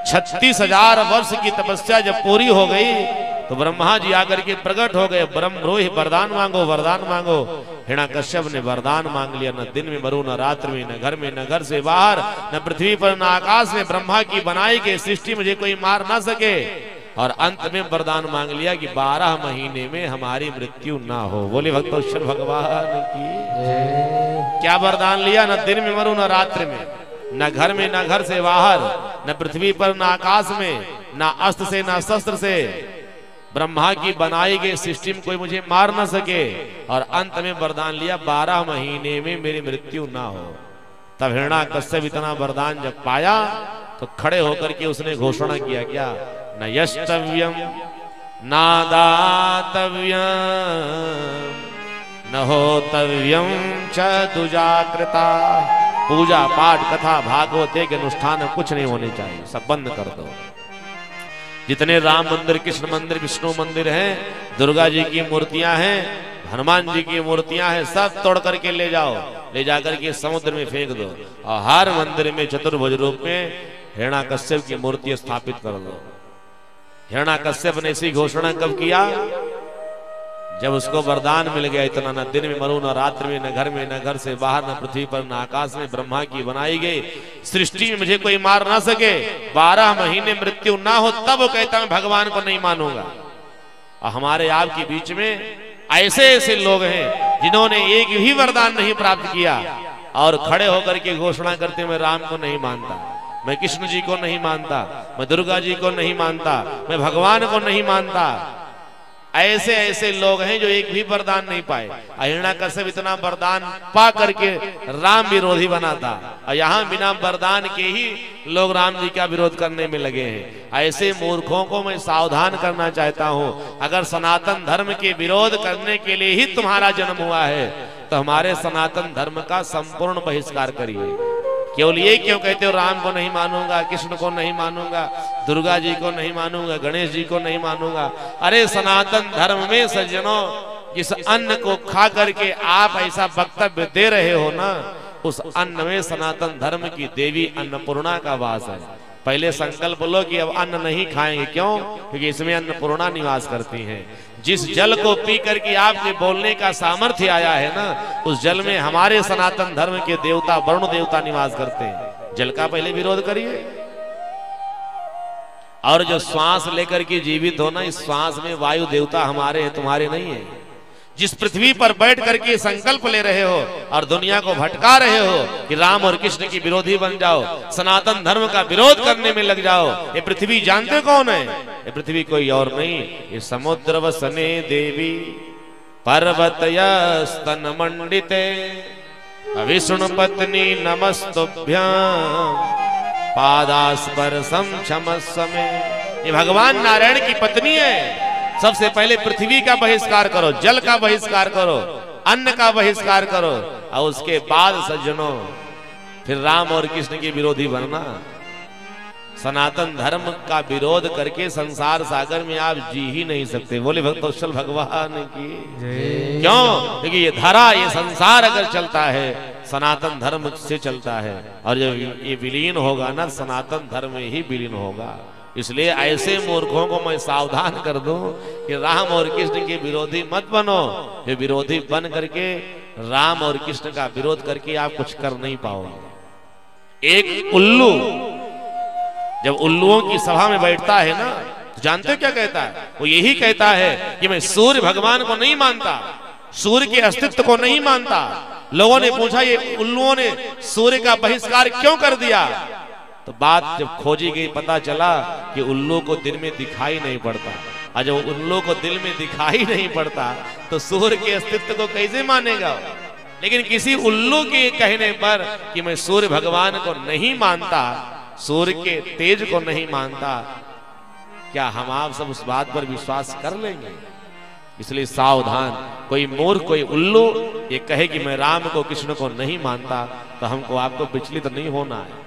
36,000 वर्ष की तपस्या जब पूरी हो गई तो ब्रह्मा जी आकर के प्रकट हो गए। ब्रह्मरोहि वरदान मांगो, वरदान मांगो। हिरण्यकश्यप ने वरदान मांग लिया, न दिन में मरू, न रात्र में, न घर में, न घर से बाहर, न पृथ्वी पर, न आकाश में। ब्रह्मा की बनाई गई सृष्टि मुझे कोई मार ना सके। और अंत में वरदान मांग लिया कि 12 महीने में हमारी मृत्यु ना हो। बोले भक्तोश्वर भगवान की। क्या वरदान लिया? न दिन में मरू, न रात्र में, न घर में, न घर से बाहर, न पृथ्वी पर, न आकाश में, न अस्त्र से, न शस्त्र से। ब्रह्मा की बनाई गई सृष्टि में कोई मुझे मार ना सके। और अंत में वरदान लिया 12 महीने में मेरी मृत्यु ना हो। तब हिरण्यकश्यप इतना वरदान जब पाया तो खड़े होकर के उसने घोषणा किया, क्या? न यष्टव्यम नादातव्यम न होतव्यम च दुजाकृता। पूजा पाठ कथा भागवत के अनुष्ठान कुछ नहीं होने चाहिए, सब बंद कर दो। जितने राम मंदिर, कृष्ण मंदिर, विष्णु मंदिर हैं, दुर्गा जी की मूर्तियां हैं, हनुमान जी की मूर्तियां हैं, सब तोड़ करके ले जाओ, ले जाकर के समुद्र में फेंक दो। और हर मंदिर में चतुर्भुज रूप में हिरण्यकश्यप की मूर्ति स्थापित कर दो। हिरण्यकश्यप ने ऐसी घोषणा कब किया? जब उसको वरदान मिल गया इतना, न दिन में मरू, न रात्र में, न घर में, न घर से बाहर, न पृथ्वी पर, न आकाश में। ब्रह्मा की बनाई गई सृष्टि में मुझे कोई मार ना सके, 12 महीने मृत्यु ना हो, तब वो कहता मैं भगवान को नहीं मानूंगा। और हमारे आपके बीच में ऐसे ऐसे लोग हैं जिन्होंने एक भी वरदान नहीं प्राप्त किया और खड़े होकर के घोषणा करते मैं राम को नहीं मानता, मैं कृष्ण जी को नहीं मानता, मैं दुर्गा जी को नहीं मानता, मैं भगवान को नहीं मानता। ऐसे ऐसे लोग हैं जो एक भी वरदान नहीं पाए। हिरण्यकश्यप इतना वरदान पा करके राम विरोधी बना था, और यहाँ बिना वरदान के ही लोग राम जी का विरोध करने में लगे हैं। ऐसे मूर्खों को मैं सावधान करना चाहता हूँ। अगर सनातन धर्म के विरोध करने के लिए ही तुम्हारा जन्म हुआ है तो हमारे सनातन धर्म का संपूर्ण बहिष्कार करिए। केवल ये क्यों कहते हो राम को नहीं मानूंगा, कृष्ण को नहीं मानूंगा, दुर्गा जी को नहीं मानूंगा, गणेश जी को नहीं मानूंगा? अरे सनातन धर्म में सज्जनों, जिस अन्न को खा करके आप ऐसा वक्तव्य दे रहे हो ना, उस अन्न में सनातन धर्म की देवी अन्नपूर्णा का वास है। पहले संकल्प लो कि अब अन्न नहीं खाएंगे। क्यों? क्योंकि इसमें अन्नपूर्णा निवास करती हैं। जिस जल को पी करके आपके बोलने का सामर्थ्य आया है ना, उस जल में हमारे सनातन धर्म के देवता, वरुण देवता निवास करते हैं। जल का पहले विरोध करिए। और जो श्वास लेकर के जीवित हो ना, इस श्वास में वायु देवता हमारे हैं, तुम्हारे नहीं है। जिस पृथ्वी पर बैठ करके संकल्प ले रहे हो और दुनिया को भटका रहे हो कि राम और कृष्ण की विरोधी बन जाओ, सनातन धर्म का विरोध करने में लग जाओ, ये पृथ्वी जानते कौन है? ये पृथ्वी कोई और नहीं, ये समुद्र वसने देवी पर्वतयस्तन मंडिते विष्णु पत्नी नमस्तुभ्यां पादास्पर्शम क्षमस्मे। ये भगवान नारायण की पत्नी है। सबसे पहले पृथ्वी का बहिष्कार करो, जल का बहिष्कार करो, अन्न का बहिष्कार करो, और उसके बाद सज्जनों फिर राम और कृष्ण के विरोधी बनना। सनातन धर्म का विरोध करके संसार सागर में आप जी ही नहीं सकते। बोले भक्तवत्सल भगवान की। क्यों? क्योंकि ये धरा, ये संसार अगर चलता है सनातन धर्म से चलता है, और जब ये विलीन होगा ना, सनातन धर्म में ही विलीन होगा। इसलिए ऐसे मूर्खों को मैं सावधान कर दूं कि राम और कृष्ण के विरोधी मत बनो। ये विरोधी बन करके राम और कृष्ण का विरोध करके आप कुछ कर नहीं पाओगे। एक उल्लू जब उल्लुओं की सभा में बैठता है ना, तो जानते हो क्या कहता है? वो यही कहता है कि मैं सूर्य भगवान को नहीं मानता, सूर्य के अस्तित्व को नहीं मानता। लोगों ने पूछा ये उल्लुओं ने सूर्य का बहिष्कार क्यों कर दिया? तो बात जब खोजी गई, पता चला कि उल्लू को दिन में दिखाई नहीं पड़ता, और जब उल्लू को दिल में दिखाई नहीं पड़ता तो सूर्य के अस्तित्व को कैसे मानेगा? लेकिन किसी उल्लू के कहने पर कि मैं सूर्य भगवान को नहीं मानता, सूर्य के तेज को नहीं मानता, क्या हम आप सब उस बात पर विश्वास कर लेंगे? इसलिए सावधान। कोई मूर्ख, कोई उल्लू ये कहे कि मैं राम को कृष्ण को नहीं मानता, तो हमको आपको विचलित नहीं होना है।